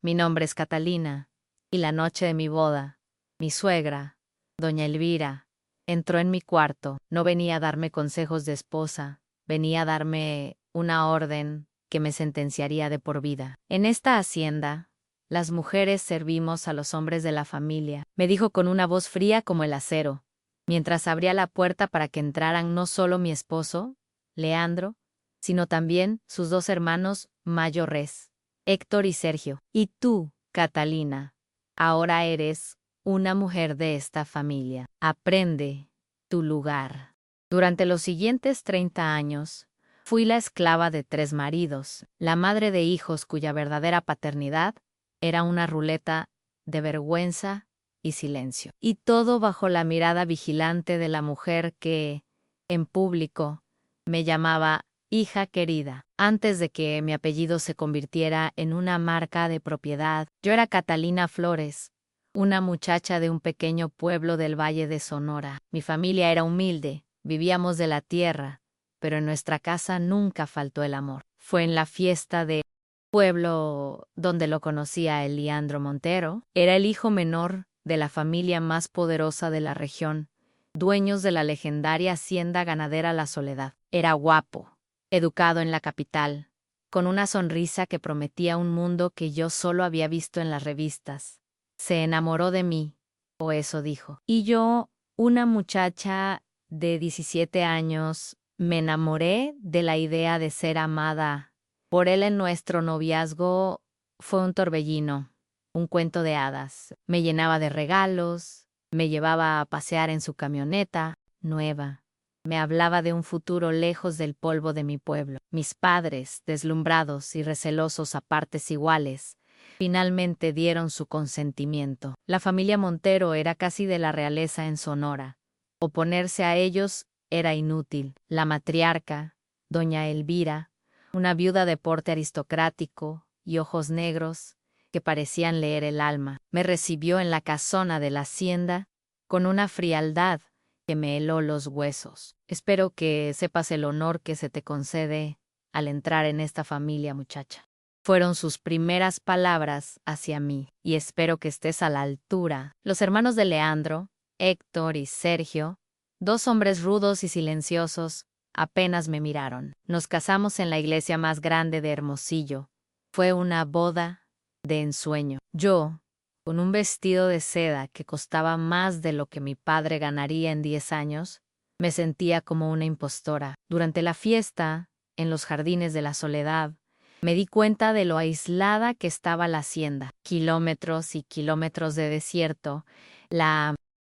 Mi nombre es Catalina, y la noche de mi boda, mi suegra, doña Elvira, entró en mi cuarto. No venía a darme consejos de esposa, venía a darme una orden que me sentenciaría de por vida. En esta hacienda, las mujeres servimos a los hombres de la familia, me dijo con una voz fría como el acero, mientras abría la puerta para que entraran no solo mi esposo, Leandro, sino también sus dos hermanos mayores, Héctor y Sergio. Y tú, Catalina, ahora eres una mujer de esta familia. Aprende tu lugar. Durante los siguientes 30 años, fui la esclava de 3 maridos, la madre de hijos cuya verdadera paternidad era una ruleta de vergüenza y silencio. Y todo bajo la mirada vigilante de la mujer que, en público, me llamaba hija querida. Antes de que mi apellido se convirtiera en una marca de propiedad, yo era Catalina Flores, una muchacha de un pequeño pueblo del Valle de Sonora. Mi familia era humilde, vivíamos de la tierra, pero en nuestra casa nunca faltó el amor. Fue en la fiesta de pueblo donde lo conocía el Leandro Montero. Era el hijo menor de la familia más poderosa de la región, dueños de la legendaria hacienda ganadera La Soledad. Era guapo, educado en la capital, con una sonrisa que prometía un mundo que yo solo había visto en las revistas. Se enamoró de mí, o eso dijo. Y yo, una muchacha de 17 años, me enamoré de la idea de ser amada por él. En nuestro noviazgo fue un torbellino, un cuento de hadas. Me llenaba de regalos, me llevaba a pasear en su camioneta nueva. Me hablaba de un futuro lejos del polvo de mi pueblo. Mis padres, deslumbrados y recelosos a partes iguales, finalmente dieron su consentimiento. La familia Montero era casi de la realeza en Sonora. Oponerse a ellos era inútil. La matriarca, doña Elvira, una viuda de porte aristocrático y ojos negros que parecían leer el alma, me recibió en la casona de la hacienda con una frialdad que me heló los huesos. Espero que sepas el honor que se te concede al entrar en esta familia, muchacha. Fueron sus primeras palabras hacia mí, y espero que estés a la altura. Los hermanos de Leandro, Héctor y Sergio, 2 hombres rudos y silenciosos, apenas me miraron. Nos casamos en la iglesia más grande de Hermosillo. Fue una boda de ensueño. Yo, con un vestido de seda que costaba más de lo que mi padre ganaría en 10 años, me sentía como una impostora. Durante la fiesta, en los jardines de La Soledad, me di cuenta de lo aislada que estaba la hacienda. Kilómetros y kilómetros de desierto la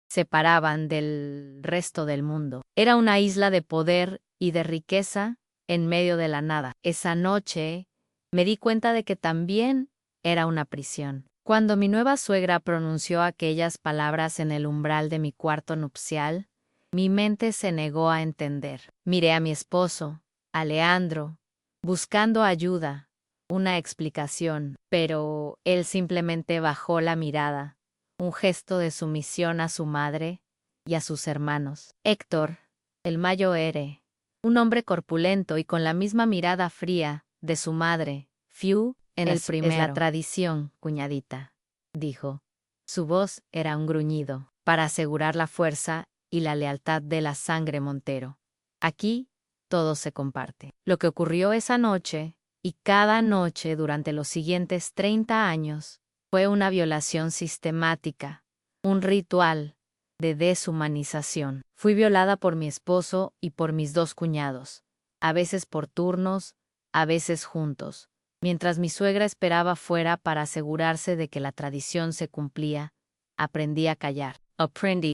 separaban del resto del mundo. Era una isla de poder y de riqueza en medio de la nada. Esa noche me di cuenta de que también era una prisión. Cuando mi nueva suegra pronunció aquellas palabras en el umbral de mi cuarto nupcial, mi mente se negó a entender. Miré a mi esposo, a Leandro, buscando ayuda, una explicación, pero él simplemente bajó la mirada, un gesto de sumisión a su madre y a sus hermanos. Héctor, el mayor, un hombre corpulento y con la misma mirada fría de su madre, Fiu, es la tradición, cuñadita, dijo. Su voz era un gruñido, para asegurar la fuerza y la lealtad de la sangre Montero. Aquí, todo se comparte. Lo que ocurrió esa noche, y cada noche durante los siguientes 30 años, fue una violación sistemática, un ritual de deshumanización. Fui violada por mi esposo y por mis 2 cuñados, a veces por turnos, a veces juntos. Mientras mi suegra esperaba fuera para asegurarse de que la tradición se cumplía, aprendí a callar. Aprendí.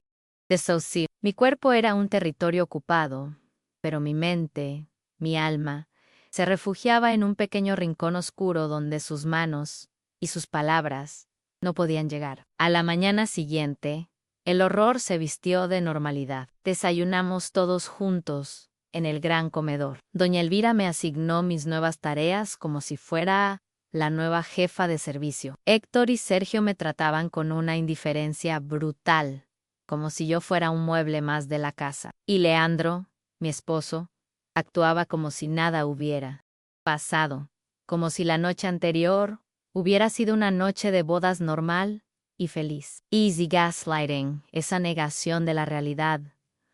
Desocié. Mi cuerpo era un territorio ocupado, pero mi mente, mi alma, se refugiaba en un pequeño rincón oscuro donde sus manos y sus palabras no podían llegar. A la mañana siguiente, el horror se vistió de normalidad. Desayunamos todos juntos en el gran comedor. Doña Elvira me asignó mis nuevas tareas como si fuera la nueva jefa de servicio. Héctor y Sergio me trataban con una indiferencia brutal, como si yo fuera un mueble más de la casa. Y Leandro, mi esposo, actuaba como si nada hubiera pasado, como si la noche anterior Hubiera sido una noche de bodas normal y feliz. Easy gaslighting, esa negación de la realidad,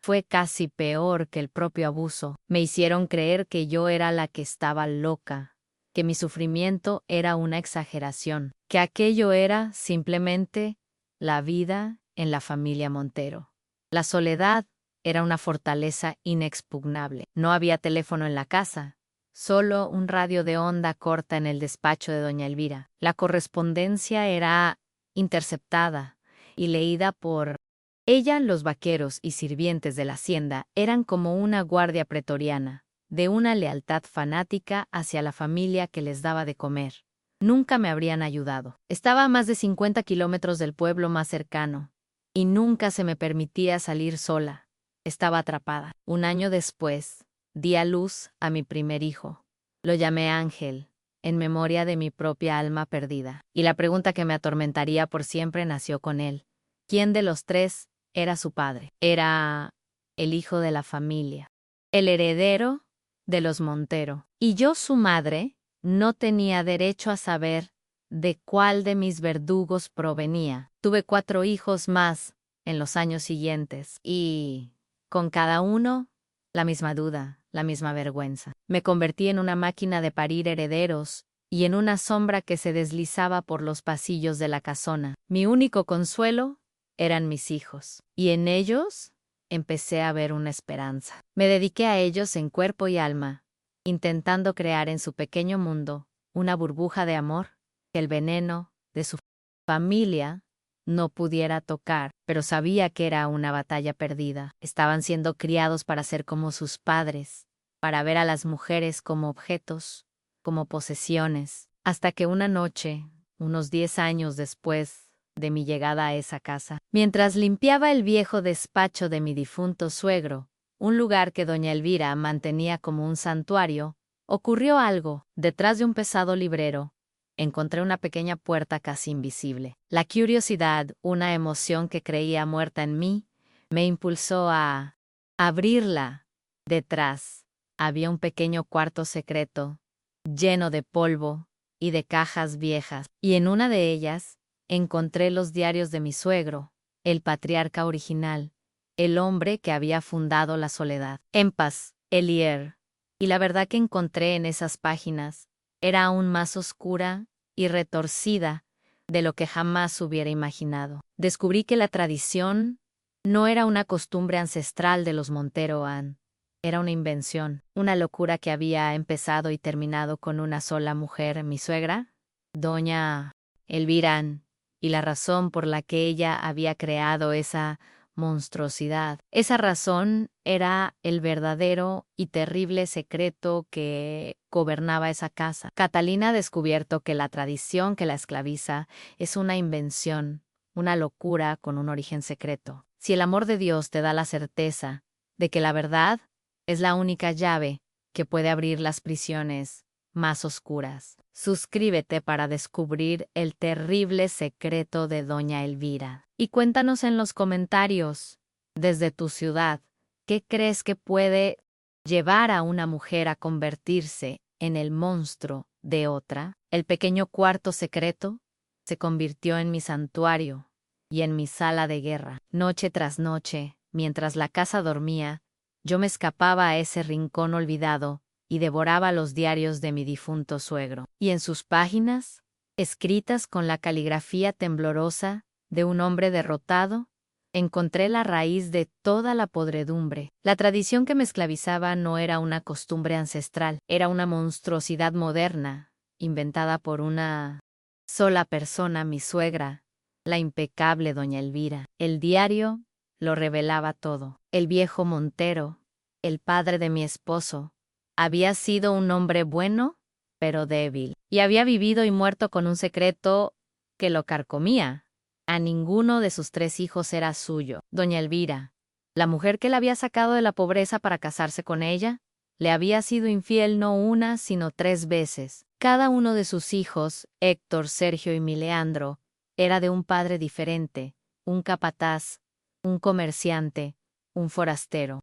fue casi peor que el propio abuso. Me hicieron creer que yo era la que estaba loca, que mi sufrimiento era una exageración, que aquello era simplemente la vida en la familia Montero. La soledad era una fortaleza inexpugnable. No había teléfono en la casa, solo un radio de onda corta en el despacho de doña Elvira. La correspondencia era interceptada y leída por ella. Los vaqueros y sirvientes de la hacienda eran como una guardia pretoriana, de una lealtad fanática hacia la familia que les daba de comer. Nunca me habrían ayudado. Estaba a más de 50 kilómetros del pueblo más cercano, y nunca se me permitía salir sola. Estaba atrapada. Un año después, di a luz a mi primer hijo. Lo llamé Ángel, en memoria de mi propia alma perdida. Y la pregunta que me atormentaría por siempre nació con él. ¿Quién de los tres era su padre? Era el hijo de la familia, el heredero de los Montero. Y yo, su madre, no tenía derecho a saber de cuál de mis verdugos provenía. Tuve 4 hijos más en los años siguientes y, con cada uno, la misma duda, la misma vergüenza. Me convertí en una máquina de parir herederos y en una sombra que se deslizaba por los pasillos de la casona. Mi único consuelo eran mis hijos, y en ellos empecé a ver una esperanza. Me dediqué a ellos en cuerpo y alma, intentando crear en su pequeño mundo una burbuja de amor que el veneno de su familia no pudiera tocar, pero sabía que era una batalla perdida. Estaban siendo criados para ser como sus padres, para ver a las mujeres como objetos, como posesiones, hasta que una noche, unos 10 años después de mi llegada a esa casa, mientras limpiaba el viejo despacho de mi difunto suegro, un lugar que doña Elvira mantenía como un santuario, ocurrió algo. Detrás de un pesado librero encontré una pequeña puerta casi invisible. La curiosidad, una emoción que creía muerta en mí, me impulsó a abrirla. Detrás había un pequeño cuarto secreto, lleno de polvo y de cajas viejas, y en una de ellas encontré los diarios de mi suegro, el patriarca original, el hombre que había fundado la soledad. En paz, Elier. Y la verdad que encontré en esas páginas era aún más oscura y retorcida de lo que jamás hubiera imaginado. Descubrí que la tradición no era una costumbre ancestral de los Montero Ann. Era una invención, una locura que había empezado y terminado con una sola mujer, mi suegra, doña Elvira Ann, y la razón por la que ella había creado esa monstruosidad. Esa razón era el verdadero y terrible secreto que gobernaba esa casa. Catalina ha descubierto que la tradición que la esclaviza es una invención, una locura con un origen secreto. Si el amor de Dios te da la certeza de que la verdad es la única llave que puede abrir las prisiones más oscuras, suscríbete para descubrir el terrible secreto de doña Elvira. Y cuéntanos en los comentarios, desde tu ciudad, ¿qué crees que puede llevar a una mujer a convertirse en el monstruo de otra? El pequeño cuarto secreto se convirtió en mi santuario y en mi sala de guerra. Noche tras noche, mientras la casa dormía, yo me escapaba a ese rincón olvidado y devoraba los diarios de mi difunto suegro. Y en sus páginas, escritas con la caligrafía temblorosa de un hombre derrotado, encontré la raíz de toda la podredumbre. La tradición que me esclavizaba no era una costumbre ancestral, era una monstruosidad moderna, inventada por una sola persona, mi suegra, la impecable doña Elvira. El diario lo revelaba todo. El viejo Montero, el padre de mi esposo, había sido un hombre bueno, pero débil, y había vivido y muerto con un secreto que lo carcomía. A ninguno de sus 3 hijos era suyo. Doña Elvira, la mujer que la había sacado de la pobreza para casarse con ella, le había sido infiel no una, sino 3 veces. Cada uno de sus hijos, Héctor, Sergio y Mileandro, era de un padre diferente, un capataz, un comerciante, un forastero.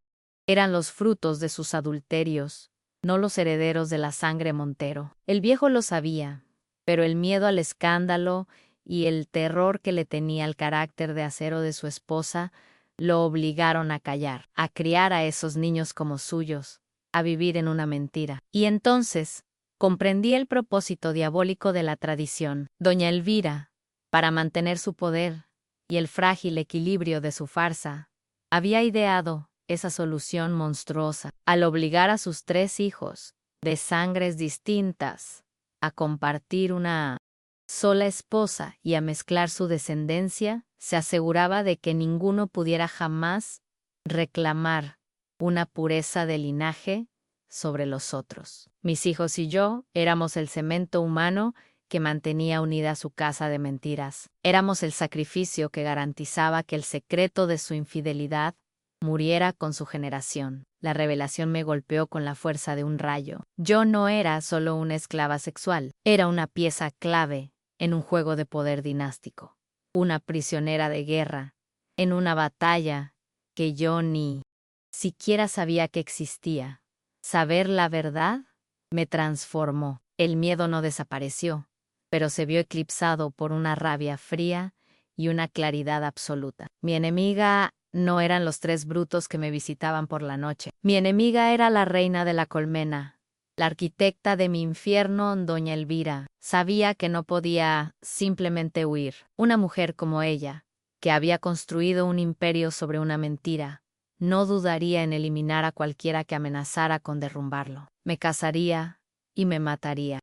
Eran los frutos de sus adulterios, no los herederos de la sangre Montero. El viejo lo sabía, pero el miedo al escándalo y el terror que le tenía el carácter de acero de su esposa lo obligaron a callar, a criar a esos niños como suyos, a vivir en una mentira. Y entonces comprendí el propósito diabólico de la tradición. Doña Elvira, para mantener su poder y el frágil equilibrio de su farsa, había ideado esa solución monstruosa al obligar a sus 3 hijos, de sangres distintas, a compartir una sola esposa y a mezclar su descendencia. Se aseguraba de que ninguno pudiera jamás reclamar una pureza de linaje sobre los otros. Mis hijos y yo éramos el cemento humano que mantenía unida su casa de mentiras. Éramos el sacrificio que garantizaba que el secreto de su infidelidad muriera con su generación. La revelación me golpeó con la fuerza de un rayo. Yo no era solo una esclava sexual, era una pieza clave en un juego de poder dinástico, una prisionera de guerra, en una batalla que yo ni siquiera sabía que existía. Saber la verdad me transformó. El miedo no desapareció, pero se vio eclipsado por una rabia fría y una claridad absoluta. Mi enemiga no eran los 3 brutos que me visitaban por la noche. Mi enemiga era la reina de la colmena, la arquitecta de mi infierno, doña Elvira. Sabía que no podía simplemente huir. Una mujer como ella, que había construido un imperio sobre una mentira, no dudaría en eliminar a cualquiera que amenazara con derrumbarlo. Me cazaría y me mataría.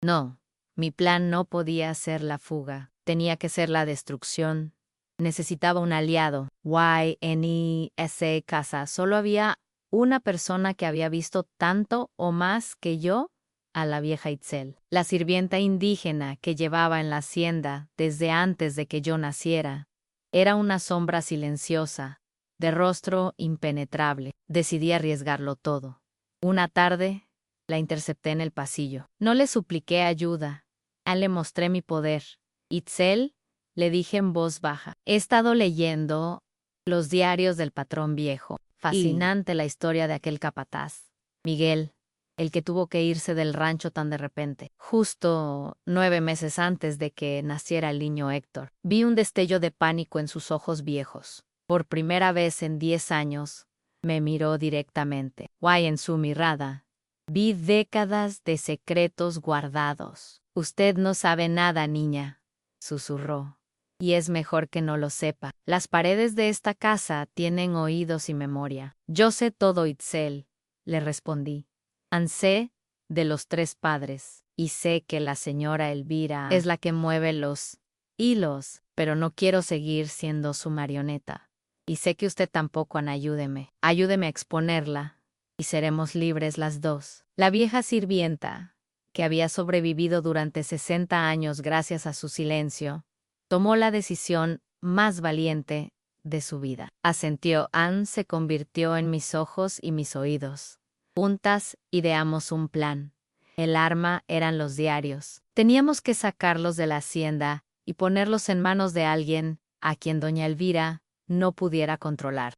No, mi plan no podía ser la fuga, tenía que ser la destrucción. Necesitaba un aliado. Y en casa solo había una persona que había visto tanto o más que yo a la vieja Itzel, la sirvienta indígena que llevaba en la hacienda desde antes de que yo naciera. Era una sombra silenciosa, de rostro impenetrable. Decidí arriesgarlo todo. Una tarde, la intercepté en el pasillo. No le supliqué ayuda. Le mostré mi poder. Itzel, le dije en voz baja, he estado leyendo los diarios del patrón viejo. Fascinante la historia de aquel capataz, Miguel, el que tuvo que irse del rancho tan de repente, justo 9 meses antes de que naciera el niño Héctor. Vi un destello de pánico en sus ojos viejos. Por primera vez en 10 años, me miró directamente. En su mirada, vi décadas de secretos guardados. Usted no sabe nada, niña, susurró. Y es mejor que no lo sepa. Las paredes de esta casa tienen oídos y memoria. Yo sé todo, Itzel, le respondí. Sé de los 3 padres, y sé que la señora Elvira es la que mueve los hilos, pero no quiero seguir siendo su marioneta. Y sé que usted tampoco, Ana, ayúdeme. Ayúdeme a exponerla, y seremos libres las 2. La vieja sirvienta, que había sobrevivido durante 60 años gracias a su silencio, tomó la decisión más valiente de su vida. Asentió. Anne se convirtió en mis ojos y mis oídos. Juntas ideamos un plan. El arma eran los diarios. Teníamos que sacarlos de la hacienda y ponerlos en manos de alguien a quien doña Elvira no pudiera controlar.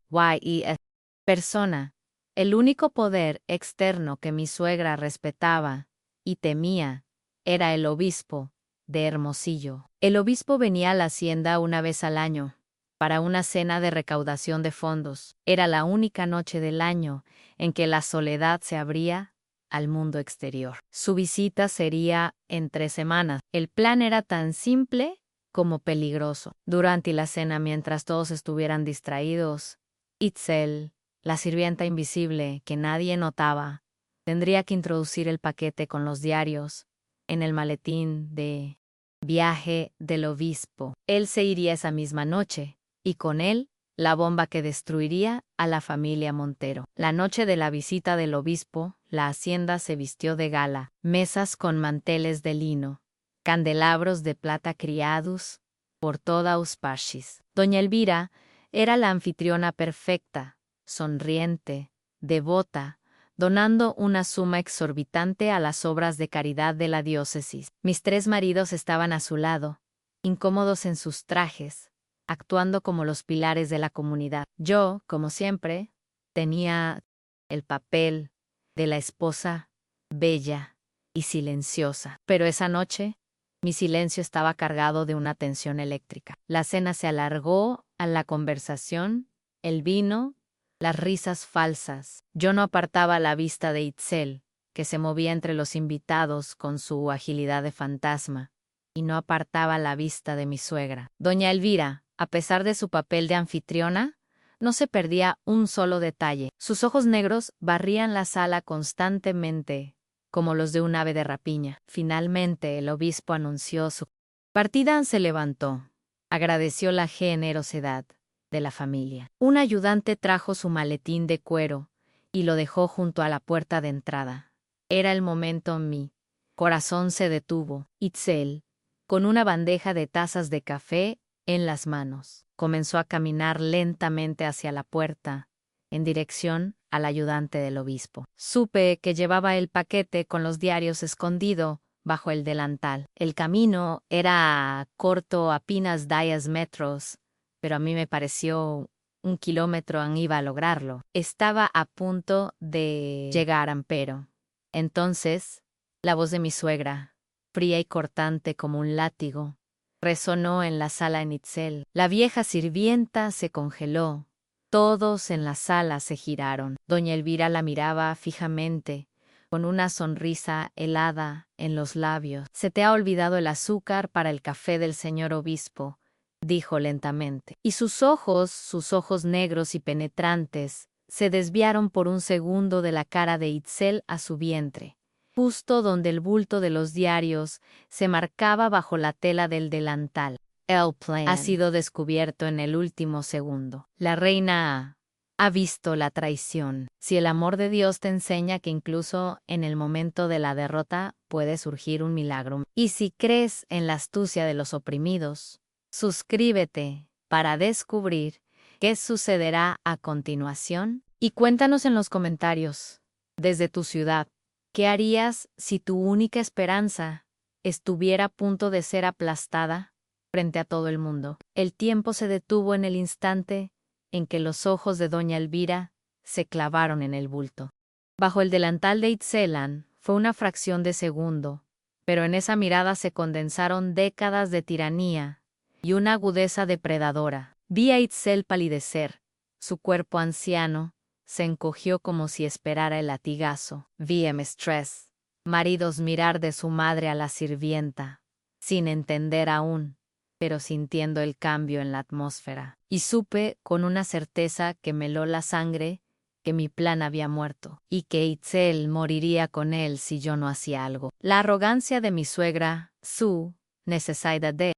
Persona. El único poder externo que mi suegra respetaba y temía era el obispo de Hermosillo. El obispo venía a la hacienda una vez al año, para una cena de recaudación de fondos. Era la única noche del año en que la soledad se abría al mundo exterior. Su visita sería en 3 semanas. El plan era tan simple como peligroso. Durante la cena, mientras todos estuvieran distraídos, Itzel, la sirvienta invisible que nadie notaba, tendría que introducir el paquete con los diarios en el maletín de viaje del obispo. Él se iría esa misma noche, y con él, la bomba que destruiría a la familia Montero. La noche de la visita del obispo, la hacienda se vistió de gala, mesas con manteles de lino, candelabros de plata criados por toda Uspachis. Doña Elvira era la anfitriona perfecta, sonriente, devota, donando una suma exorbitante a las obras de caridad de la diócesis. Mis 3 maridos estaban a su lado, incómodos en sus trajes, actuando como los pilares de la comunidad. Yo, como siempre, tenía el papel de la esposa bella y silenciosa. Pero esa noche Mi silencio estaba cargado de una tensión eléctrica. La cena se alargó a la conversación, el vino, las risas falsas. Yo no apartaba la vista de Itzel, que se movía entre los invitados con su agilidad de fantasma, y no apartaba la vista de mi suegra. Doña Elvira, a pesar de su papel de anfitriona, no se perdía un solo detalle. Sus ojos negros barrían la sala constantemente, como los de un ave de rapiña. Finalmente, el obispo anunció su partida. Se levantó. Agradeció la generosidad de la familia. Un ayudante trajo su maletín de cuero y lo dejó junto a la puerta de entrada. Era el momento. Mi corazón se detuvo. Itzel, con una bandeja de tazas de café en las manos, comenzó a caminar lentamente hacia la puerta, en dirección al ayudante del obispo. Supe que llevaba el paquete con los diarios escondido bajo el delantal. El camino era corto, apenas 10 metros, pero a mí me pareció 1 kilómetro. Iba a lograrlo. Estaba a punto de llegar, pero entonces la voz de mi suegra, fría y cortante como un látigo, resonó en la sala en Itzel. La vieja sirvienta se congeló. Todos en la sala se giraron. Doña Elvira la miraba fijamente, con una sonrisa helada en los labios. «Se te ha olvidado el azúcar para el café del señor obispo», dijo lentamente. Y sus ojos negros y penetrantes, se desviaron por un segundo de la cara de Itzel a su vientre, justo donde el bulto de los diarios se marcaba bajo la tela del delantal. El plan ha sido descubierto en el último segundo. La reina ha visto la traición. Si el amor de Dios te enseña que incluso en el momento de la derrota puede surgir un milagro, y si crees en la astucia de los oprimidos, suscríbete para descubrir qué sucederá a continuación. Y cuéntanos en los comentarios, desde tu ciudad, ¿qué harías si tu única esperanza estuviera a punto de ser aplastada frente a todo el mundo? El tiempo se detuvo en el instante en que los ojos de doña Elvira se clavaron en el bulto. Bajo el delantal de Itzelan fue una fracción de segundo, pero en esa mirada se condensaron décadas de tiranía y una agudeza depredadora. Vi a Itzel palidecer. Su cuerpo anciano se encogió como si esperara el latigazo. Vi a Mistress, maridos mirar de su madre a la sirvienta, sin entender aún, pero sintiendo el cambio en la atmósfera. Y supe con una certeza que me heló la sangre que mi plan había muerto, y que Itzel moriría con él si yo no hacía algo. La arrogancia de mi suegra, su necesidad de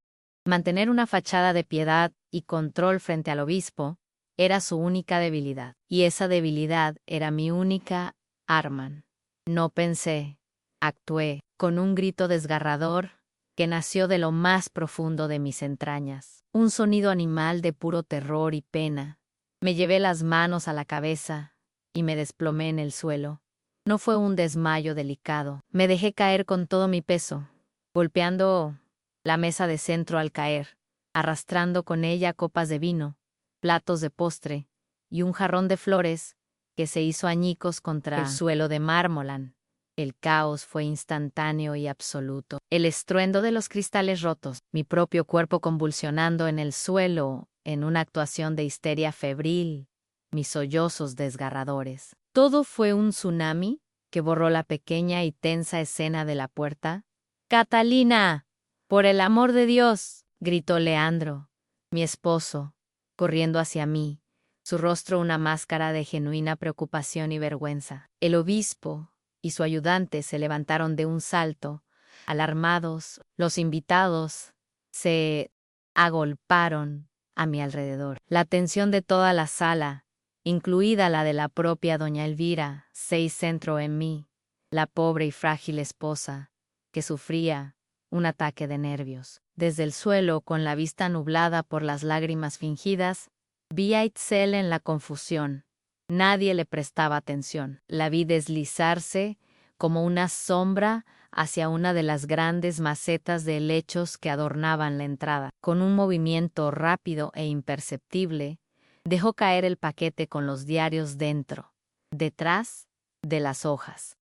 mantener una fachada de piedad y control frente al obispo, era su única debilidad. Y esa debilidad era mi única arma. No pensé, actué, con un grito desgarrador que nació de lo más profundo de mis entrañas. Un sonido animal de puro terror y pena. Me llevé las manos a la cabeza y me desplomé en el suelo. No fue un desmayo delicado. Me dejé caer con todo mi peso, golpeando la mesa de centro al caer, arrastrando con ella copas de vino, platos de postre y un jarrón de flores que se hizo añicos contra el suelo de mármol. El caos fue instantáneo y absoluto. El estruendo de los cristales rotos, mi propio cuerpo convulsionando en el suelo en una actuación de histeria febril, mis sollozos desgarradores. Todo fue un tsunami que borró la pequeña y tensa escena de la puerta. «¡Catalina! ¡Por el amor de Dios!», gritó Leandro, mi esposo, corriendo hacia mí, su rostro una máscara de genuina preocupación y vergüenza. El obispo y su ayudante se levantaron de un salto, alarmados. Los invitados se agolparon a mi alrededor. La atención de toda la sala, incluida la de la propia doña Elvira, se centró en mí, la pobre y frágil esposa, que sufría un ataque de nervios. Desde el suelo, con la vista nublada por las lágrimas fingidas, vi a Itzel en la confusión. Nadie le prestaba atención. La vi deslizarse como una sombra hacia una de las grandes macetas de helechos que adornaban la entrada. Con un movimiento rápido e imperceptible, dejó caer el paquete con los diarios dentro, detrás de las hojas.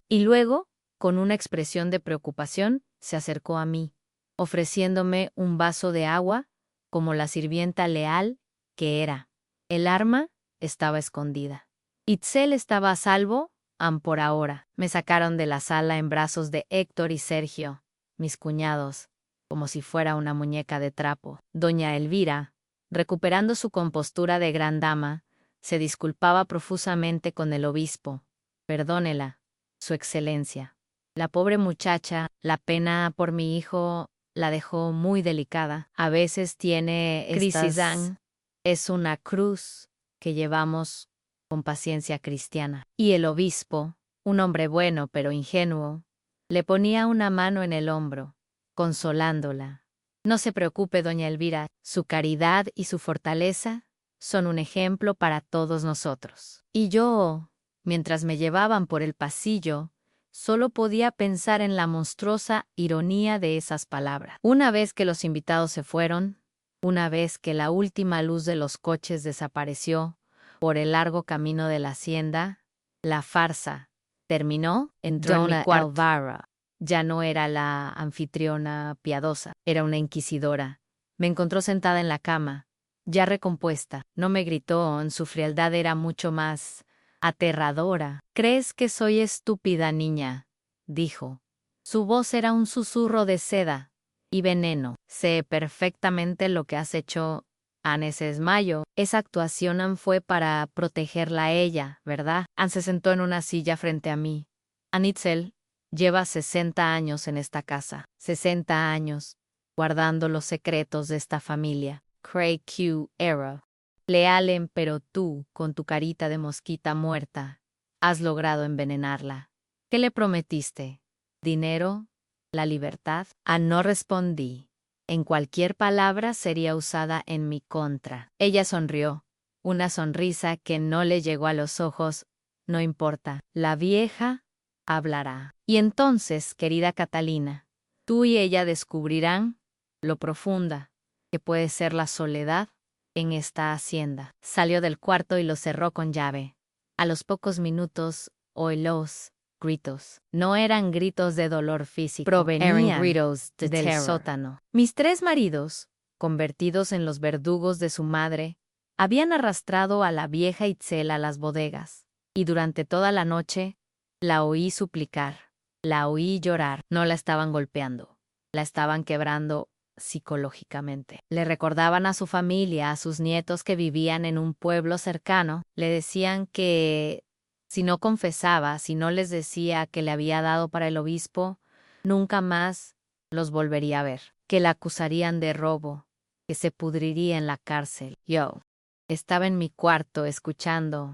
Y luego, con una expresión de preocupación, se acercó a mí, ofreciéndome un vaso de agua, como la sirvienta leal que era. El arma estaba escondida. Itzel estaba a salvo, por ahora. Me sacaron de la sala en brazos de Héctor y Sergio, mis cuñados, como si fuera una muñeca de trapo. Doña Elvira, recuperando su compostura de gran dama, se disculpaba profusamente con el obispo. Perdónela, su excelencia. La pobre muchacha, la pena por mi hijo, la dejó muy delicada. A veces tiene crisis. Es una cruz que llevamos con paciencia cristiana. Y el obispo, un hombre bueno pero ingenuo, le ponía una mano en el hombro, consolándola. No se preocupe, doña Elvira, su caridad y su fortaleza son un ejemplo para todos nosotros. Y yo, mientras me llevaban por el pasillo, solo podía pensar en la monstruosa ironía de esas palabras. Una vez que los invitados se fueron, una vez que la última luz de los coches desapareció por el largo camino de la hacienda, la farsa terminó. Entró en mi cuarto. Elvira ya no era la anfitriona piadosa, era una inquisidora. Me encontró sentada en la cama, ya recompuesta. No me gritó, su frialdad era mucho más aterradora. ¿Crees que soy estúpida, niña?, dijo. Su voz era un susurro de seda y veneno. Sé perfectamente lo que has hecho Anne ese desmayo. Esa actuación fue para protegerla a ella, ¿verdad? Anne se sentó en una silla frente a mí. Itzel lleva 60 años en esta casa. 60 años, guardando los secretos de esta familia. Cray Q. Era. Lealen, pero tú, con tu carita de mosquita muerta, has logrado envenenarla. ¿Qué le prometiste? ¿Dinero? ¿La libertad? No respondí. En cualquier palabra sería usada en mi contra. Ella sonrió, una sonrisa que no le llegó a los ojos. No importa, la vieja hablará. Y entonces, querida Catalina, tú y ella descubrirán lo profunda que puede ser la soledad en esta hacienda. Salió del cuarto y lo cerró con llave. A los pocos minutos oí los gritos. No eran gritos de dolor físico, provenían gritos del terror. Sótano. Mis 3 maridos, convertidos en los verdugos de su madre, habían arrastrado a la vieja Itzel a las bodegas, y durante toda la noche la oí suplicar, la oí llorar. No la estaban golpeando, la estaban quebrando psicológicamente. Le recordaban a su familia, a sus nietos que vivían en un pueblo cercano, le decían que si no confesaba, si no les decía que le había dado para el obispo, nunca más los volvería a ver, que la acusarían de robo, que se pudriría en la cárcel. Yo estaba en mi cuarto escuchando,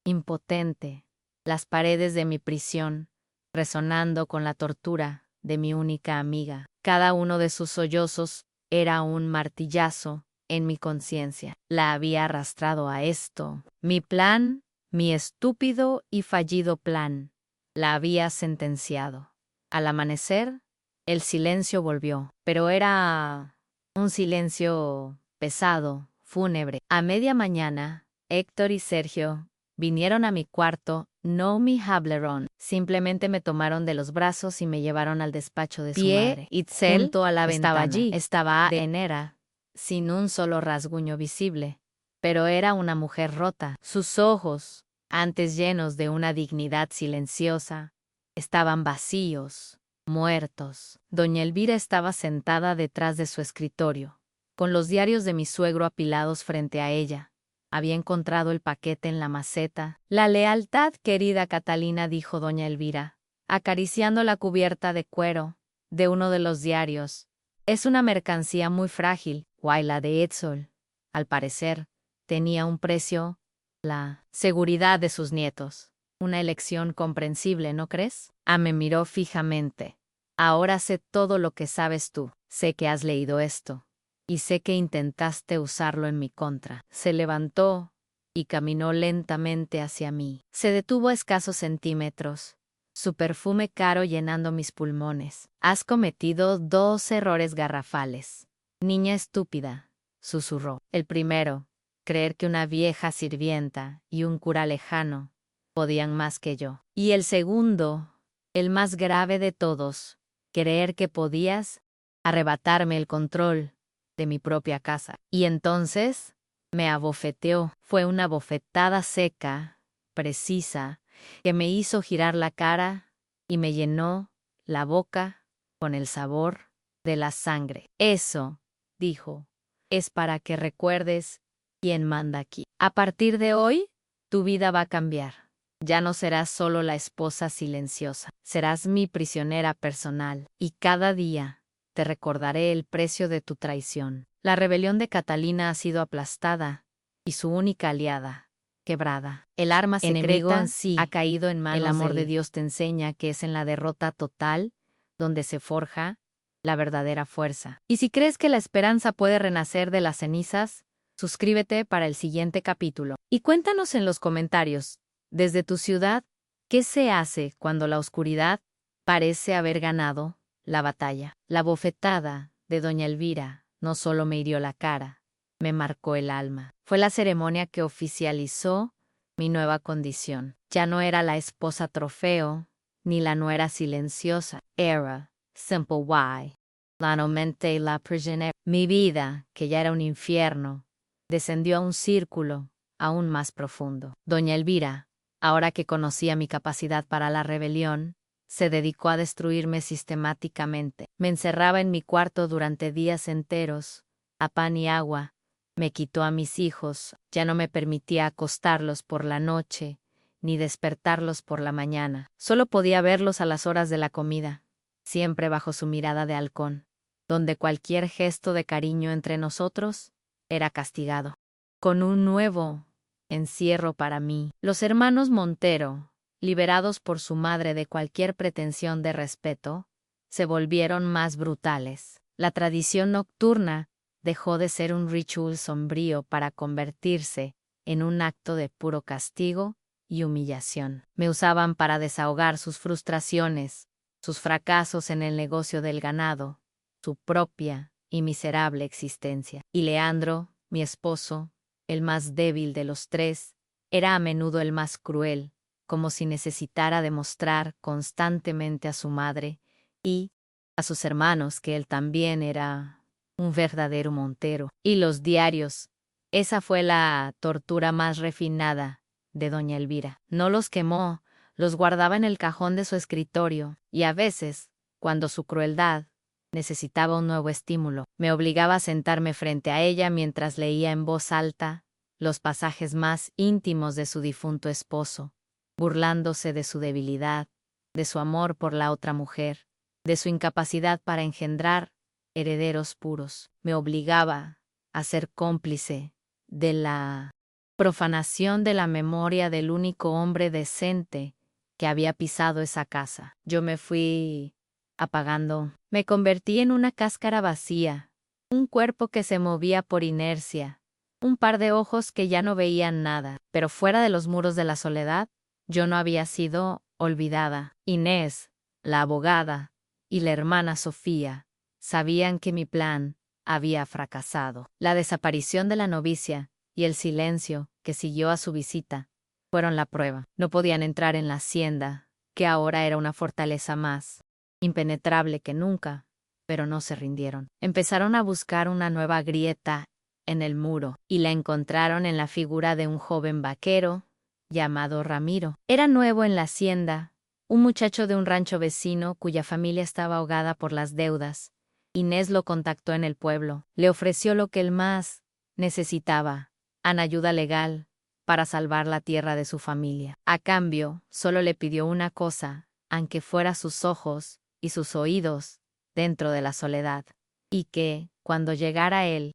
impotente, las paredes de mi prisión, resonando con la tortura de mi única amiga. Cada uno de sus sollozos era un martillazo en mi conciencia. La había arrastrado a esto. Mi plan, mi estúpido y fallido plan, la había sentenciado. Al amanecer, el silencio volvió, pero era un silencio pesado, fúnebre. A media mañana, Héctor y Sergio vinieron a mi cuarto. No me hablaron, simplemente me tomaron de los brazos y me llevaron al despacho de su madre. Itzel, junto a la ventana, estaba enera, sin un solo rasguño visible, pero era una mujer rota. Sus ojos, antes llenos de una dignidad silenciosa, estaban vacíos, muertos. Doña Elvira estaba sentada detrás de su escritorio, con los diarios de mi suegro apilados frente a ella. Había encontrado el paquete en la maceta. La lealtad, querida Catalina, dijo doña Elvira, acariciando la cubierta de cuero de uno de los diarios. Es una mercancía muy frágil, guay la de Edsel. Al parecer, tenía un precio. La seguridad de sus nietos. Una elección comprensible, ¿no crees? Me miró fijamente. Ahora sé todo lo que sabes tú. Sé que has leído esto. Y sé que intentaste usarlo en mi contra. Se levantó y caminó lentamente hacia mí. Se detuvo a escasos centímetros, su perfume caro llenando mis pulmones. Has cometido 2 errores garrafales. Niña estúpida, susurró. El primero, creer que una vieja sirvienta y un cura lejano podían más que yo. Y el segundo, el más grave de todos, creer que podías arrebatarme el control de mi propia casa. Y entonces me abofeteó. Fue una bofetada seca, precisa, que me hizo girar la cara y me llenó la boca con el sabor de la sangre. Eso, dijo, es para que recuerdes quién manda aquí. A partir de hoy, tu vida va a cambiar. Ya no serás solo la esposa silenciosa, serás mi prisionera personal, y cada día te recordaré el precio de tu traición. La rebelión de Catalina ha sido aplastada, y su única aliada, quebrada. El arma secreta ha caído en manos. El amor de Dios te enseña que es en la derrota total donde se forja la verdadera fuerza. Y si crees que la esperanza puede renacer de las cenizas, suscríbete para el siguiente capítulo. Y cuéntanos en los comentarios, desde tu ciudad, ¿qué se hace cuando la oscuridad parece haber ganado la batalla? La bofetada de doña Elvira no solo me hirió la cara, me marcó el alma. Fue la ceremonia que oficializó mi nueva condición. Ya no era la esposa trofeo, ni la nuera silenciosa. Era Simple Y, la nomente y la prisionera. Mi vida, que ya era un infierno, descendió a un círculo aún más profundo. Doña Elvira, ahora que conocía mi capacidad para la rebelión, se dedicó a destruirme sistemáticamente. Me encerraba en mi cuarto durante días enteros, a pan y agua, me quitó a mis hijos, ya no me permitía acostarlos por la noche, ni despertarlos por la mañana. Solo podía verlos a las horas de la comida, siempre bajo su mirada de halcón, donde cualquier gesto de cariño entre nosotros era castigado con un nuevo encierro para mí. Los hermanos Montero, liberados por su madre de cualquier pretensión de respeto, se volvieron más brutales. La tradición nocturna dejó de ser un ritual sombrío para convertirse en un acto de puro castigo y humillación. Me usaban para desahogar sus frustraciones, sus fracasos en el negocio del ganado, su propia y miserable existencia. Y Leandro, mi esposo, el más débil de los tres, era a menudo el más cruel, como si necesitara demostrar constantemente a su madre y a sus hermanos que él también era un verdadero Montero. Y los diarios, esa fue la tortura más refinada de doña Elvira. No los quemó, los guardaba en el cajón de su escritorio, y a veces, cuando su crueldad necesitaba un nuevo estímulo, me obligaba a sentarme frente a ella mientras leía en voz alta los pasajes más íntimos de su difunto esposo, burlándose de su debilidad, de su amor por la otra mujer, de su incapacidad para engendrar herederos puros. Me obligaba a ser cómplice de la profanación de la memoria del único hombre decente que había pisado esa casa. Yo me fui apagando. Me convertí en una cáscara vacía, un cuerpo que se movía por inercia, un par de ojos que ya no veían nada. Pero fuera de los muros de la soledad, yo no había sido olvidada. Inés, la abogada, y la hermana Sofía sabían que mi plan había fracasado. La desaparición de la novicia y el silencio que siguió a su visita fueron la prueba. No podían entrar en la hacienda, que ahora era una fortaleza más impenetrable que nunca, pero no se rindieron. Empezaron a buscar una nueva grieta en el muro, y la encontraron en la figura de un joven vaquero llamado Ramiro. Era nuevo en la hacienda, un muchacho de un rancho vecino cuya familia estaba ahogada por las deudas. Inés lo contactó en el pueblo, le ofreció lo que él más necesitaba, una ayuda legal para salvar la tierra de su familia. A cambio, solo le pidió una cosa, aunque fuera sus ojos y sus oídos dentro de la soledad, y que, cuando llegara el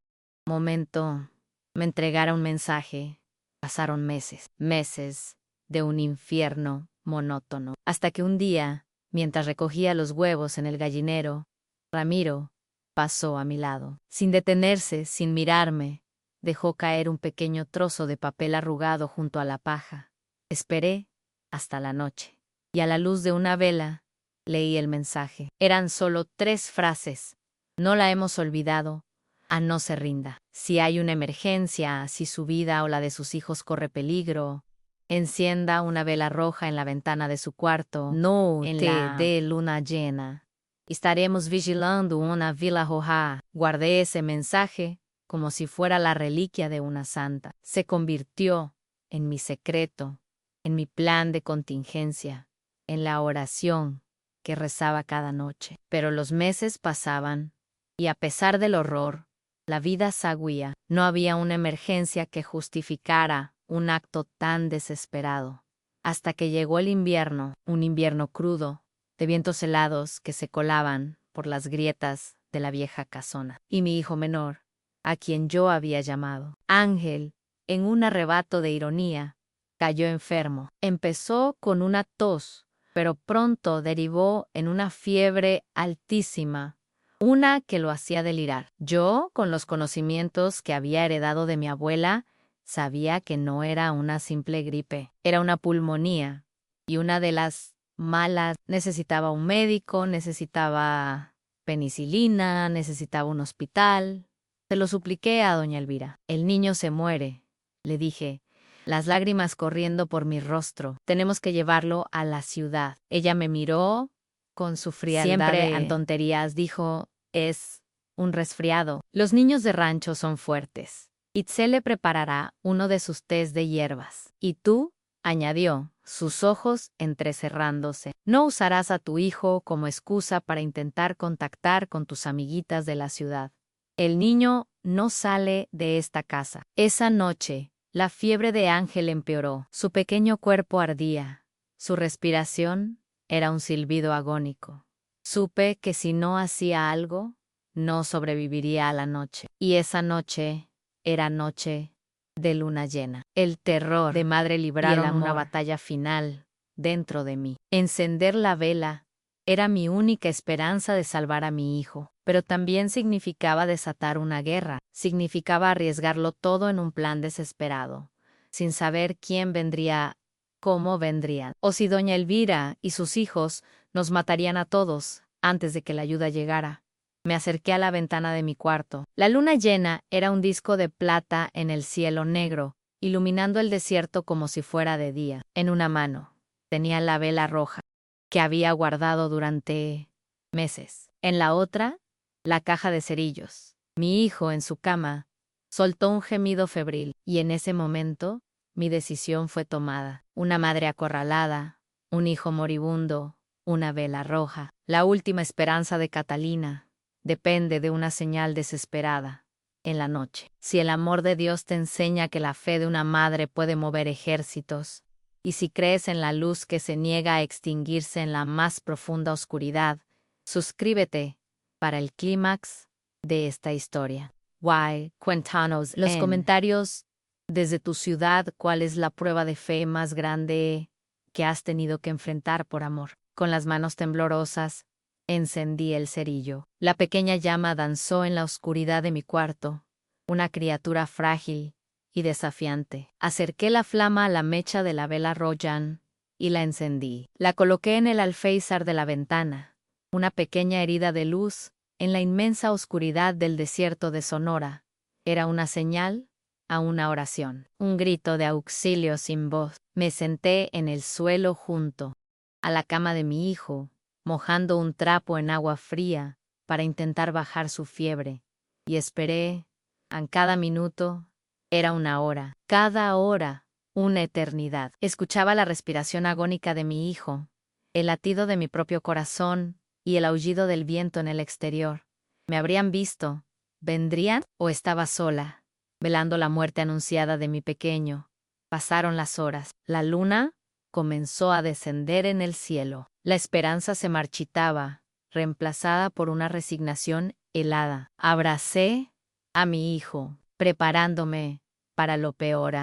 momento, me entregara un mensaje. Pasaron meses de un infierno monótono, hasta que un día, mientras recogía los huevos en el gallinero, Ramiro pasó a mi lado. Sin detenerse, sin mirarme, dejó caer un pequeño trozo de papel arrugado junto a la paja. Esperé hasta la noche, y a la luz de una vela, leí el mensaje. Eran solo 3 frases. No la hemos olvidado. No se rinda. Si hay una emergencia, si su vida o la de sus hijos corre peligro, encienda una vela roja en la ventana de su cuarto. No en te dé luna llena. Estaremos vigilando una vila roja. Guardé ese mensaje como si fuera la reliquia de una santa. Se convirtió en mi secreto, en mi plan de contingencia, en la oración que rezaba cada noche. Pero los meses pasaban, y a pesar del horror, la vida seguía. No había una emergencia que justificara un acto tan desesperado. Hasta que llegó el invierno, un invierno crudo, de vientos helados que se colaban por las grietas de la vieja casona. Y mi hijo menor, a quien yo había llamado Ángel, en un arrebato de ironía, cayó enfermo. Empezó con una tos, pero pronto derivó en una fiebre altísima, una que lo hacía delirar. Yo, con los conocimientos que había heredado de mi abuela, sabía que no era una simple gripe, era una pulmonía, y una de las malas. Necesitaba un médico, necesitaba penicilina, necesitaba un hospital. Se lo supliqué a doña Elvira. El niño se muere, le dije, las lágrimas corriendo por mi rostro. Tenemos que llevarlo a la ciudad. Ella me miró con su frialdad. Siempre en tonterías, dijo, es un resfriado. Los niños de rancho son fuertes. Itzel le preparará uno de sus tés de hierbas. ¿Y tú?, añadió, sus ojos entrecerrándose. No usarás a tu hijo como excusa para intentar contactar con tus amiguitas de la ciudad. El niño no sale de esta casa. Esa noche, la fiebre de Ángel empeoró. Su pequeño cuerpo ardía. Su respiración era un silbido agónico. Supe que si no hacía algo, no sobreviviría a la noche. Y esa noche era noche de luna llena. El terror de madre libraron una batalla final dentro de mí. Encender la vela era mi única esperanza de salvar a mi hijo, pero también significaba desatar una guerra, significaba arriesgarlo todo en un plan desesperado, sin saber quién vendría, cómo vendrían, o si doña Elvira y sus hijos nos matarían a todos antes de que la ayuda llegara. Me acerqué a la ventana de mi cuarto. La luna llena era un disco de plata en el cielo negro, iluminando el desierto como si fuera de día. En una mano tenía la vela roja, que había guardado durante meses. En la otra, la caja de cerillos. Mi hijo, en su cama, soltó un gemido febril, y en ese momento, mi decisión fue tomada. Una madre acorralada, un hijo moribundo, una vela roja. La última esperanza de Catalina depende de una señal desesperada en la noche. Si el amor de Dios te enseña que la fe de una madre puede mover ejércitos, y si crees en la luz que se niega a extinguirse en la más profunda oscuridad, suscríbete para el clímax de esta historia. Cuéntanos los comentarios desde tu ciudad, ¿cuál es la prueba de fe más grande que has tenido que enfrentar por amor? Con las manos temblorosas, encendí el cerillo. La pequeña llama danzó en la oscuridad de mi cuarto, una criatura frágil y desafiante. Acerqué la flama a la mecha de la vela Royan y la encendí. La coloqué en el alféizar de la ventana, una pequeña herida de luz en la inmensa oscuridad del desierto de Sonora. Era una señal a una oración, un grito de auxilio sin voz. Me senté en el suelo junto a la cama de mi hijo, mojando un trapo en agua fría para intentar bajar su fiebre, y esperé. En cada minuto era una hora, cada hora una eternidad. Escuchaba la respiración agónica de mi hijo, el latido de mi propio corazón y el aullido del viento en el exterior. ¿Me habrían visto? ¿Vendrían? ¿O estaba sola, velando la muerte anunciada de mi pequeño? Pasaron las horas. La luna comenzó a descender en el cielo. La esperanza se marchitaba, reemplazada por una resignación helada. Abracé a mi hijo, preparándome para lo peor.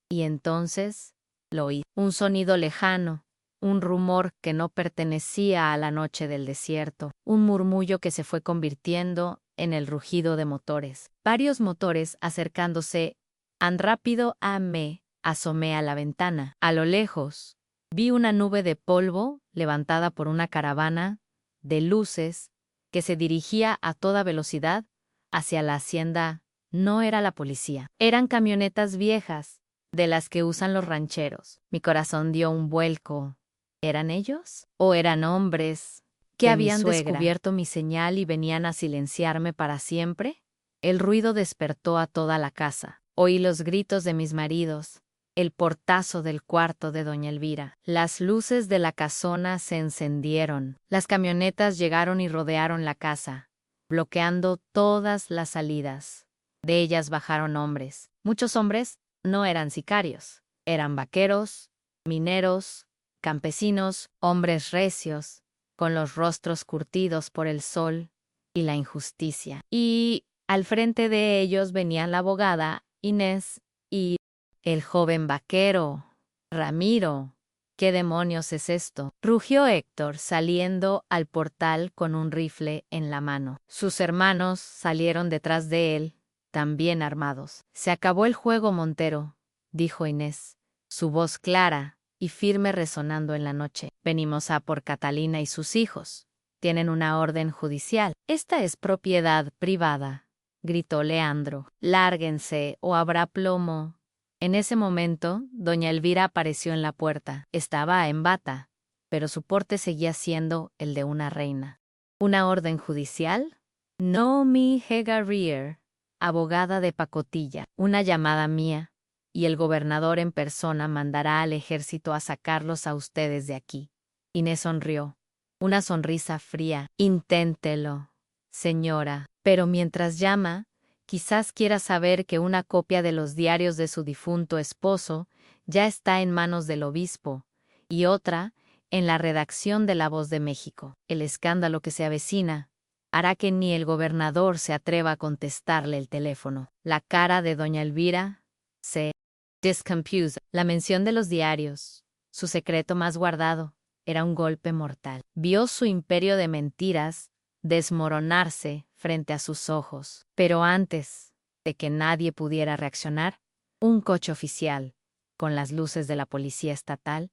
Y entonces lo oí. Un sonido lejano, un rumor que no pertenecía a la noche del desierto, un murmullo que se fue convirtiendo en el rugido de motores. Varios motores acercándose. Rápido me asomé a la ventana. A lo lejos, vi una nube de polvo levantada por una caravana de luces que se dirigía a toda velocidad hacia la hacienda. No era la policía. Eran camionetas viejas, de las que usan los rancheros. Mi corazón dio un vuelco. ¿Eran ellos? ¿O eran hombres ¿Que habían descubierto mi señal y venían a silenciarme para siempre? El ruido despertó a toda la casa. Oí los gritos de mis maridos, el portazo del cuarto de doña Elvira. Las luces de la casona se encendieron. Las camionetas llegaron y rodearon la casa, bloqueando todas las salidas. De ellas bajaron hombres. Muchos hombres no eran sicarios. Eran vaqueros, mineros, campesinos, hombres recios, con los rostros curtidos por el sol y la injusticia. Y al frente de ellos venían la abogada, Inés, y el joven vaquero, Ramiro. ¿Qué demonios es esto?, rugió Héctor saliendo al portal con un rifle en la mano. Sus hermanos salieron detrás de él, también armados. Se acabó el juego, Montero, dijo Inés, su voz clara y firme resonando en la noche. Venimos a por Catalina y sus hijos. Tienen una orden judicial. Esta es propiedad privada, gritó Leandro. Lárguense o habrá plomo. En ese momento, doña Elvira apareció en la puerta. Estaba en bata, pero su porte seguía siendo el de una reina. ¿Una orden judicial? No, mi Hegarrier, abogada de pacotilla. Una llamada mía, y el gobernador en persona mandará al ejército a sacarlos a ustedes de aquí. Inés sonrió. Una sonrisa fría. Inténtelo, señora. Pero mientras llama, quizás quiera saber que una copia de los diarios de su difunto esposo ya está en manos del obispo, y otra en la redacción de La Voz de México. El escándalo que se avecina hará que ni el gobernador se atreva a contestarle el teléfono. La cara de doña Elvira se descompuso. La mención de los diarios, su secreto más guardado, era un golpe mortal. Vio su imperio de mentiras desmoronarse frente a sus ojos. Pero antes de que nadie pudiera reaccionar, un coche oficial, con las luces de la policía estatal,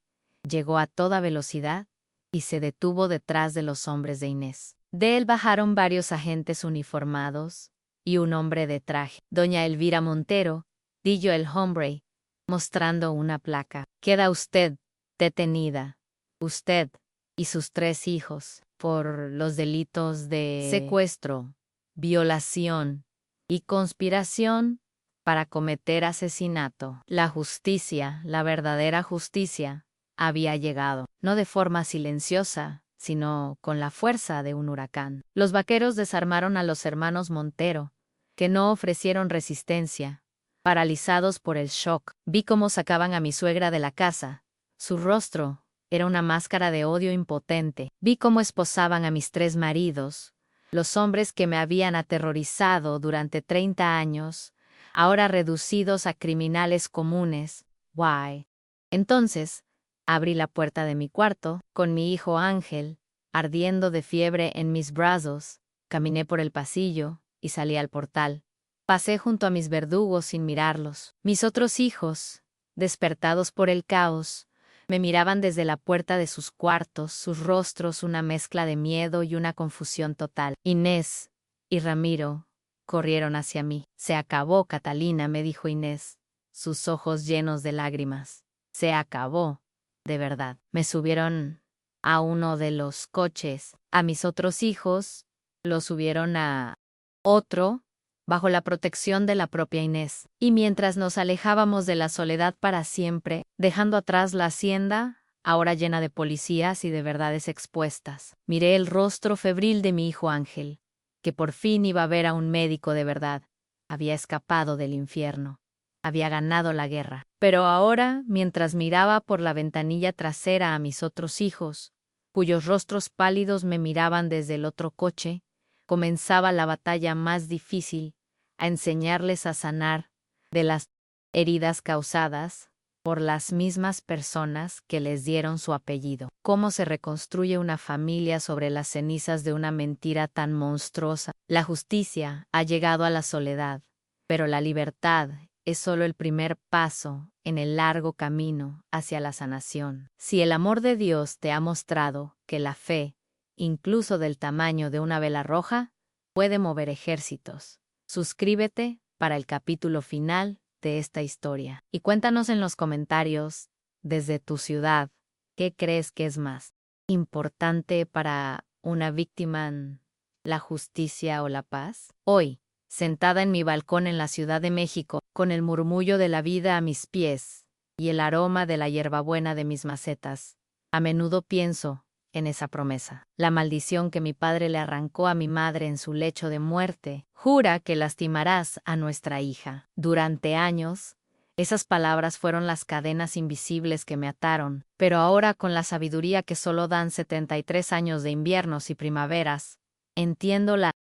llegó a toda velocidad y se detuvo detrás de los hombres de Inés. De él bajaron varios agentes uniformados y un hombre de traje. Doña Elvira Montero, dijo el hombre, mostrando una placa. Queda usted detenida. Usted y sus 3 hijos, por los delitos de secuestro, violación y conspiración para cometer asesinato. La justicia, la verdadera justicia, había llegado, no de forma silenciosa, sino con la fuerza de un huracán. Los vaqueros desarmaron a los hermanos Montero, que no ofrecieron resistencia. Paralizados por el shock, vi cómo sacaban a mi suegra de la casa. Su rostro era una máscara de odio impotente. Vi cómo esposaban a mis 3 maridos, los hombres que me habían aterrorizado durante 30 años, ahora reducidos a criminales comunes. Why? Entonces, abrí la puerta de mi cuarto, con mi hijo Ángel, ardiendo de fiebre en mis brazos, caminé por el pasillo y salí al portal. Pasé junto a mis verdugos sin mirarlos. Mis otros hijos, despertados por el caos, me miraban desde la puerta de sus cuartos, sus rostros una mezcla de miedo y una confusión total. Inés y Ramiro corrieron hacia mí. Se acabó, Catalina, me dijo Inés, sus ojos llenos de lágrimas. Se acabó, de verdad. Me subieron a uno de los coches. A mis otros hijos los subieron a otro, bajo la protección de la propia Inés. Y mientras nos alejábamos de la soledad para siempre, dejando atrás la hacienda, ahora llena de policías y de verdades expuestas, miré el rostro febril de mi hijo Ángel, que por fin iba a ver a un médico de verdad. Había escapado del infierno. Había ganado la guerra. Pero ahora, mientras miraba por la ventanilla trasera a mis otros hijos, cuyos rostros pálidos me miraban desde el otro coche, comenzaba la batalla más difícil, a enseñarles a sanar de las heridas causadas por las mismas personas que les dieron su apellido. ¿Cómo se reconstruye una familia sobre las cenizas de una mentira tan monstruosa? La justicia ha llegado a la soledad, pero la libertad es solo el primer paso en el largo camino hacia la sanación. Si el amor de Dios te ha mostrado que la fe, incluso del tamaño de una vela roja, puede mover ejércitos, suscríbete para el capítulo final de esta historia. Y cuéntanos en los comentarios, desde tu ciudad, ¿qué crees que es más importante para una víctima en la justicia o la paz. Hoy, sentada en mi balcón en la Ciudad de México, con el murmullo de la vida a mis pies y el aroma de la hierbabuena de mis macetas, a menudo pienso en esa promesa. La maldición que mi padre le arrancó a mi madre en su lecho de muerte. Jura que lastimarás a nuestra hija. Durante años, esas palabras fueron las cadenas invisibles que me ataron, pero ahora con la sabiduría que solo dan 73 años de inviernos y primaveras, entiendo la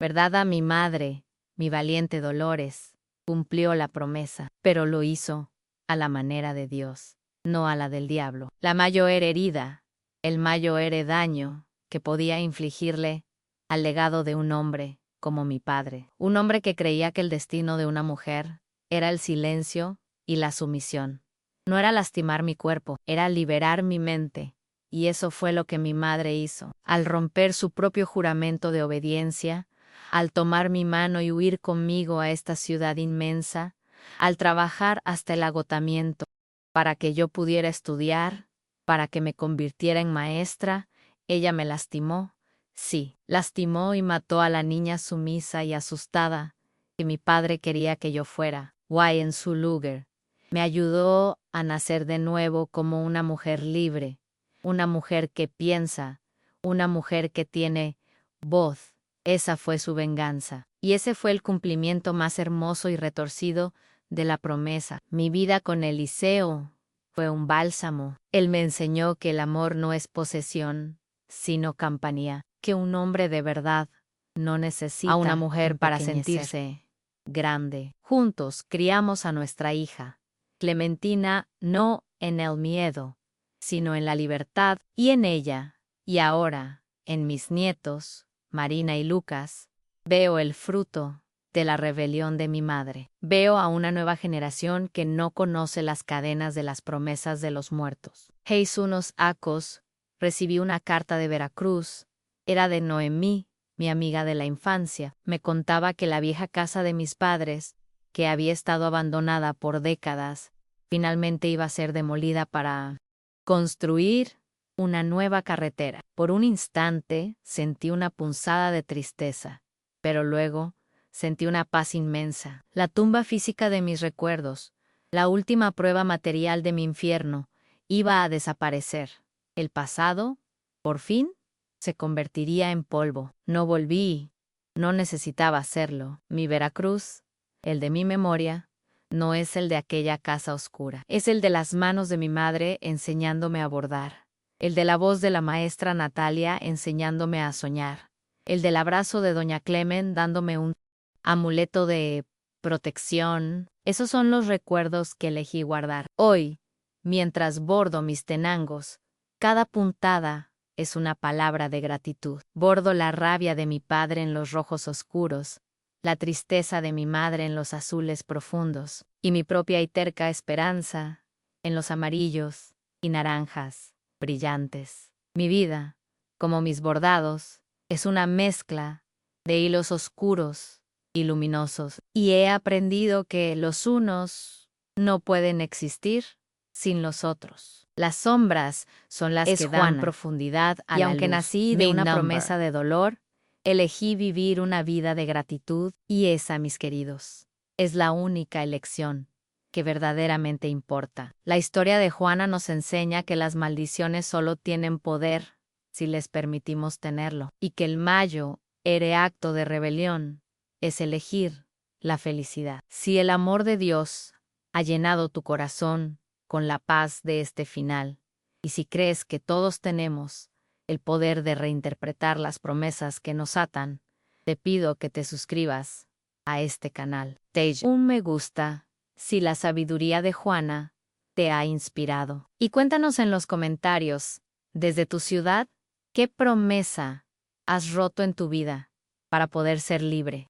verdad. A mi madre, mi valiente Dolores, cumplió la promesa, pero lo hizo a la manera de Dios, no a la del diablo. La mayor herida, el mayor daño que podía infligirle al legado de un hombre como mi padre. Un hombre que creía que el destino de una mujer era el silencio y la sumisión. No era lastimar mi cuerpo, era liberar mi mente. Y eso fue lo que mi madre hizo. Al romper su propio juramento de obediencia, al tomar mi mano y huir conmigo a esta ciudad inmensa, al trabajar hasta el agotamiento, para que yo pudiera estudiar, para que me convirtiera en maestra, ella me lastimó. Sí, lastimó y mató a la niña sumisa y asustada que mi padre quería que yo fuera. Guay en su lugar. Me ayudó a nacer de nuevo como una mujer libre, una mujer que piensa, una mujer que tiene voz. Esa fue su venganza. Y ese fue el cumplimiento más hermoso y retorcido de la promesa. Mi vida con Eliseo fue un bálsamo. Él me enseñó que el amor no es posesión, sino compañía, que un hombre de verdad no necesita a una mujer para sentirse grande. Juntos criamos a nuestra hija, Clementina, no en el miedo, sino en la libertad, y en ella, y ahora, en mis nietos, Marina y Lucas, veo el fruto de la rebelión de mi madre. Veo a una nueva generación que no conoce las cadenas de las promesas de los muertos. Unos acos, recibí una carta de Veracruz. Era de Noemí, mi amiga de la infancia. Me contaba que la vieja casa de mis padres, que había estado abandonada por décadas, finalmente iba a ser demolida para construir una nueva carretera. Por un instante sentí una punzada de tristeza, pero luego sentí una paz inmensa. La tumba física de mis recuerdos, la última prueba material de mi infierno, iba a desaparecer. El pasado, por fin, se convertiría en polvo. No volví, no necesitaba hacerlo. Mi Veracruz, el de mi memoria, no es el de aquella casa oscura. Es el de las manos de mi madre enseñándome a bordar. El de la voz de la maestra Natalia enseñándome a soñar. El del abrazo de doña Clemen dándome un amuleto de protección. Esos son los recuerdos que elegí guardar. Hoy, mientras bordo mis tenangos, cada puntada es una palabra de gratitud. Bordo la rabia de mi padre en los rojos oscuros, la tristeza de mi madre en los azules profundos, y mi propia y terca esperanza en los amarillos y naranjas brillantes. Mi vida, como mis bordados, es una mezcla de hilos oscuros y luminosos, y he aprendido que los unos no pueden existir sin los otros. Las sombras son las que dan profundidad a la luz. Y aunque nací de una promesa de dolor, elegí vivir una vida de gratitud, y esa, mis queridos, es la única elección que verdaderamente importa. La historia de Juana nos enseña que las maldiciones solo tienen poder si les permitimos tenerlo, y que el mayor acto de rebelión es elegir la felicidad. Si el amor de Dios ha llenado tu corazón con la paz de este final, y si crees que todos tenemos el poder de reinterpretar las promesas que nos atan, te pido que te suscribas a este canal. Un me gusta si la sabiduría de Juana te ha inspirado. Y cuéntanos en los comentarios, desde tu ciudad, ¿qué promesa has roto en tu vida para poder ser libre?